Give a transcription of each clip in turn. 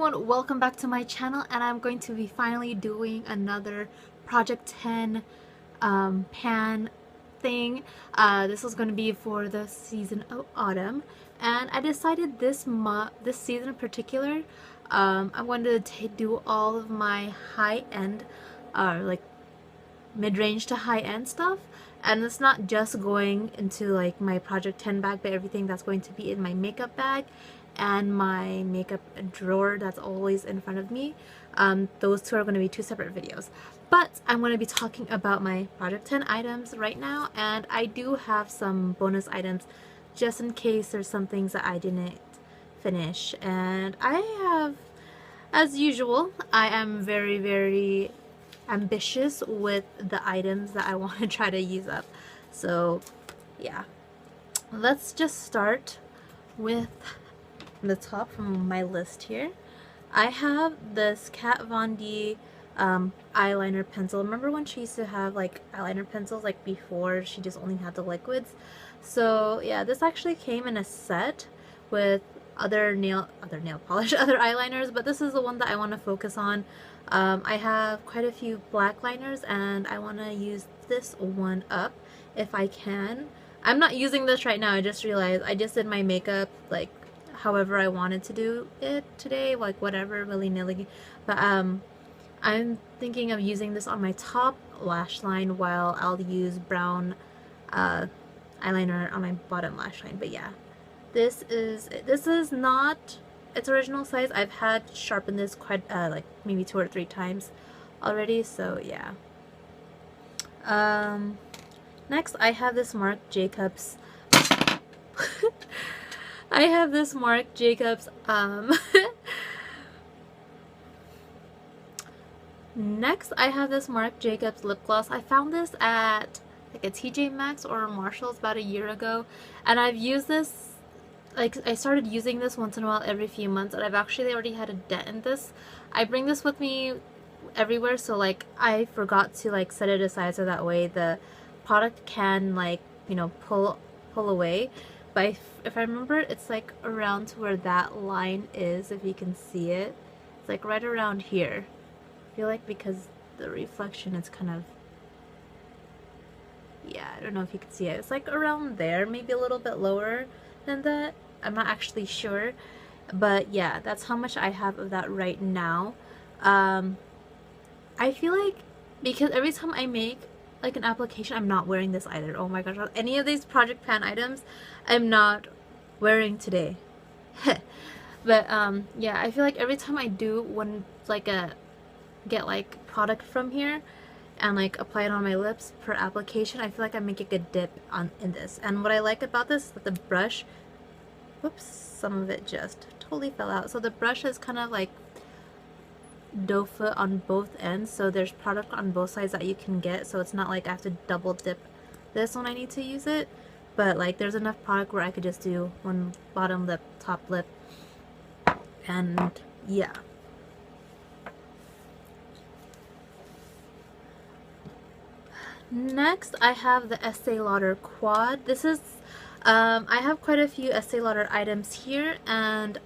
everyone, welcome back to my channel, and I'm going to be finally doing another Project 10 pan thing. This was going to be for the season of autumn, and I decided this season in particular, I wanted to do all of my high-end, like mid-range to high-end stuff. And it's not just going into like my Project 10 bag, but everything that's going to be in my makeup bag and my makeup drawer that's always in front of me. Those two are going to be two separate videos. But I'm going to be talking about my Project 10 items right now, and I do have some bonus items just in case there's some things that I didn't finish. And I have, as usual, I am very ambitious with the items that I want to try to use up. So yeah, let's just start with the top from my list here. I have this Kat Von D eyeliner pencil. Remember when she used to have like eyeliner pencils like before she just only had the liquids? So yeah, this actually came in a set with other nail polish, other eyeliners, but this is the one that I want to focus on. I have quite a few black liners, and I want to use this one up if I can. I'm not using this right now. I just realized I just did my makeup like however I wanted to do it today, like whatever, willy-nilly. But I'm thinking of using this on my top lash line while I'll use brown eyeliner on my bottom lash line. But yeah, this is not its original size. I've had sharpened this quite like maybe 2 or 3 times already, so yeah. Next I have this Marc Jacobs I have this Marc Jacobs next I have this Marc Jacobs lip gloss. I found this at like a TJ Maxx or Marshall's about a year ago, and I've used this, like I started using this once in a while every few months, and I've actually already had a dent in this. I bring this with me everywhere, so like I forgot to like set it aside so that way the product can like, you know, pull away. But if I remember, it's like around to where that line is, if you can see it. It's like right around here. I feel like because the reflection is kind of, yeah, I don't know if you can see it. It's like around there, maybe a little bit lower than that. I'm not actually sure, but yeah, that's how much I have of that right now. I feel like because every time I make like an application, I'm not wearing this either. Oh my gosh, any of these Project Pan items I'm not wearing today. But yeah, I feel like every time I do when like get like product from here and like apply it on my lips per application, I feel like I make a good dip in this. And what I like about this is that the brush, whoops, some of it just totally fell out. So the brush is kind of like doe foot on both ends, so there's product on both sides that you can get, so it's not like I have to double dip this when I need to use it. But like there's enough product where I could just do one bottom lip, top lip, and yeah. Next I have the Estee Lauder Quad. This is I have quite a few Estee Lauder items here, and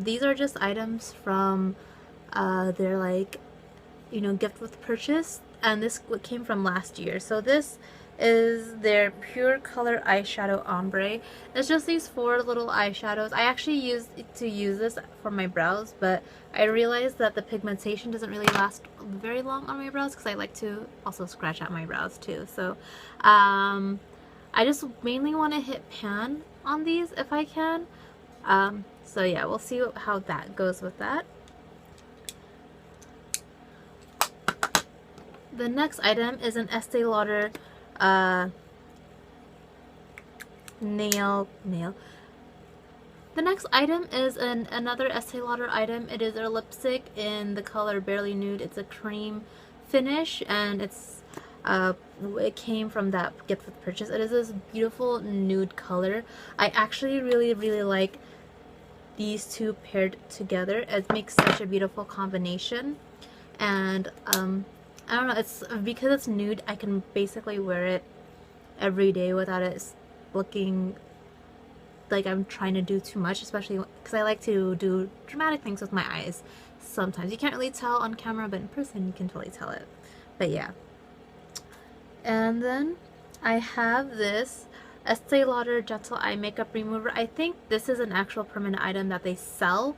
these are just items from their like, you know, gift with purchase, and this came from last year. So this is their Pure Color Eyeshadow Ombre. It's just these 4 little eyeshadows. I actually used to use this for my brows, but I realized that the pigmentation doesn't really last very long on my brows because I like to also scratch out my brows too. So I just mainly want to hit pan on these if I can. So yeah, we'll see how that goes with that. The next item is an Estee Lauder nail. The next item is another Estee Lauder item. It is a lipstick in the color Barely Nude. It's a cream finish, and it's it came from that gift with purchase. It is this beautiful nude color. I actually really like these two paired together. It makes such a beautiful combination, and I don't know, it's because it's nude, I can basically wear it every day without it looking like I'm trying to do too much, especially because I like to do dramatic things with my eyes. Sometimes you can't really tell on camera, but in person you can totally tell it. But yeah. And then I have this Estee Lauder Gentle Eye Makeup Remover. I think this is an actual permanent item that they sell,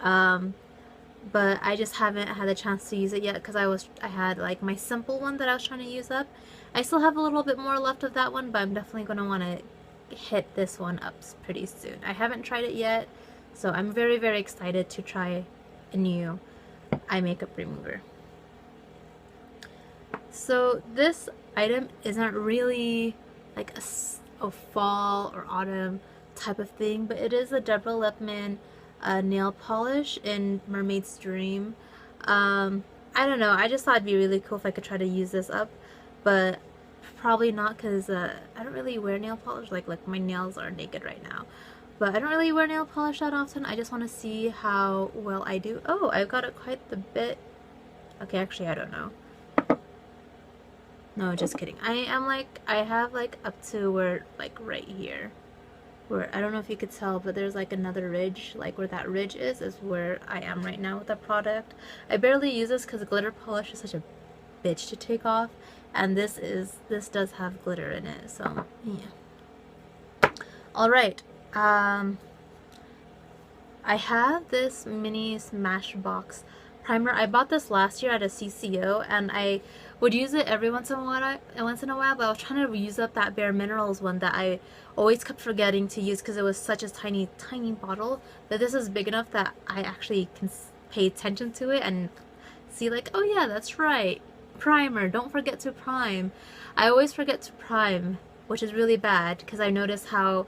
but I just haven't had a chance to use it yet because I had like my simple one that I was trying to use up. I still have a little bit more left of that one, but I'm definitely going to want to hit this one up pretty soon. I haven't tried it yet, so I'm very, very excited to try a new eye makeup remover. So this item isn't really like a fall or autumn type of thing, but it is a Deborah Lippmann nail polish in Mermaid's Dream. I don't know, I just thought it'd be really cool if I could try to use this up, but probably not because I don't really wear nail polish. Like my nails are naked right now, but I don't really wear nail polish that often. I just want to see how well I do. Oh, I've got it quite a bit. Okay, actually I don't know. No, just kidding. I have like up to where, like right here, where I don't know if you could tell, but there's like another ridge, like where that ridge is where I am right now with the product. I barely use this because glitter polish is such a bitch to take off, and this does have glitter in it, so yeah. Alright, I have this mini Smashbox primer. I bought this last year at a CCO, and I would use it every once in a while, but I was trying to use up that Bare Minerals one that I always kept forgetting to use because it was such a tiny bottle. But this is big enough that I actually can pay attention to it and see like, oh yeah, that's right, primer, don't forget to prime. I always forget to prime, which is really bad because I notice how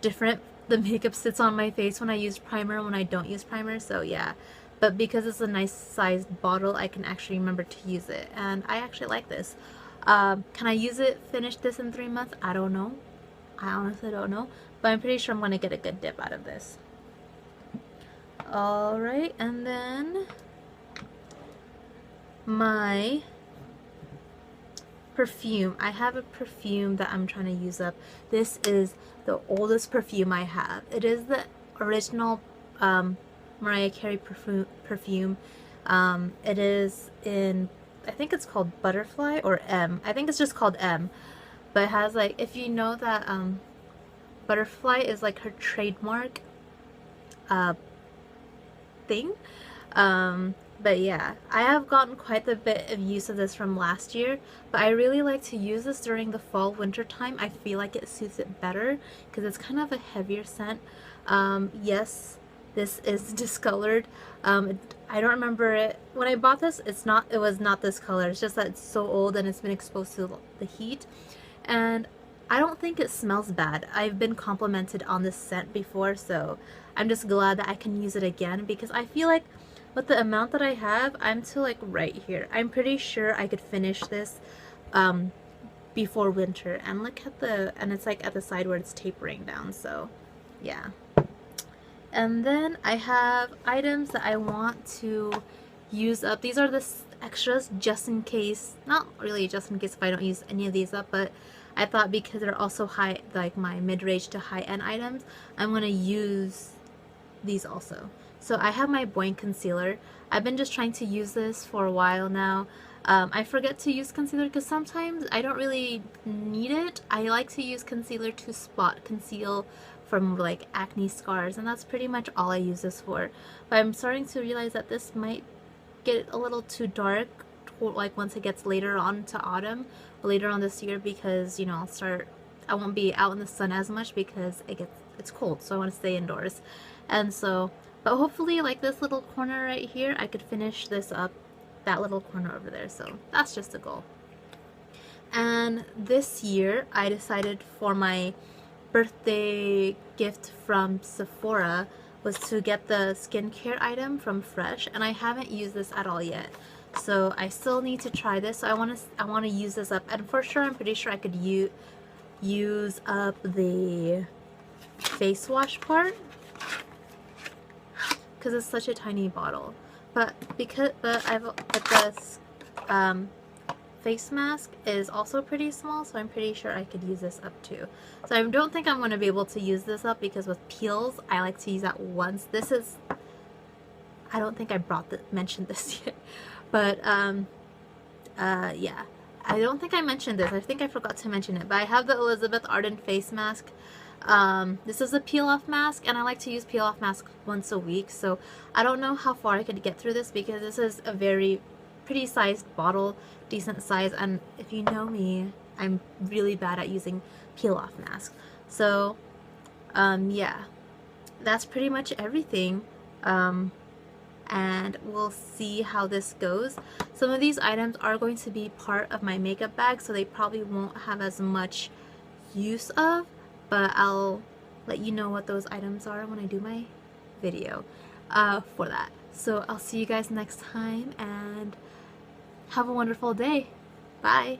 different the makeup sits on my face when I use primer and when I don't use primer, so yeah. But because it's a nice sized bottle, I can actually remember to use it, and I actually like this. Can I finish this in 3 months? I don't know. I honestly don't know, but I'm pretty sure I'm going to get a good dip out of this. Alright, and then my perfume. I have a perfume that I'm trying to use up. This is the oldest perfume I have. It is the original Mariah Carey perfume. It is in, I think it's called Butterfly or M. I think it's just called M. But it has like, if you know that Butterfly is like her trademark thing. But yeah, I have gotten quite a bit of use of this from last year, but I really like to use this during the fall winter time. I feel like it suits it better because it's kind of a heavier scent. Yes, this is discolored. I don't remember it when I bought this. It was not this color. It's just that it's so old and it's been exposed to the heat, and I don't think it smells bad. I've been complimented on this scent before, so I'm just glad that I can use it again because I feel like with the amount that I have, I'm to like right here. I'm pretty sure I could finish this before winter. And look at and it's like at the side where it's tapering down, so yeah. And then I have items that I want to use up. These are the extras just in case, not really just in case if I don't use any of these up, but I thought because they're also high, like my mid-range to high-end items, I'm going to use these also. So I have my Boing concealer. I've been just trying to use this for a while now. I forget to use concealer because sometimes I don't really need it. I like to use concealer to spot conceal from like acne scars, and that's pretty much all I use this for. But I'm starting to realize that this might get a little too dark like once it gets later on to autumn, later on this year, because you know I won't be out in the sun as much because it's cold, so I want to stay indoors. And so, but hopefully like this little corner right here, I could finish this up, that little corner over there, so that's just a goal. And this year I decided for my birthday gift from Sephora was to get the skincare item from Fresh, and I haven't used this at all yet, so I still need to try this. So I want to use this up, and for sure I'm pretty sure I could use up the face wash part because it's such a tiny bottle. But the face mask is also pretty small, so I'm pretty sure I could use this up too. So I don't think I'm going to be able to use this up because with peels, I like to use that once. This is, I don't think I mentioned this yet, but yeah. I don't think I mentioned this. I think I forgot to mention it, but I have the Elizabeth Arden face mask. This is a peel-off mask, and I like to use peel-off mask once a week, so I don't know how far I could get through this because this is a very pretty sized bottle, decent size, and if you know me, I'm really bad at using peel-off masks. So, yeah, that's pretty much everything. And we'll see how this goes. Some of these items are going to be part of my makeup bag, so they probably won't have as much use of, but I'll let you know what those items are when I do my video for that. So I'll see you guys next time, and have a wonderful day. Bye!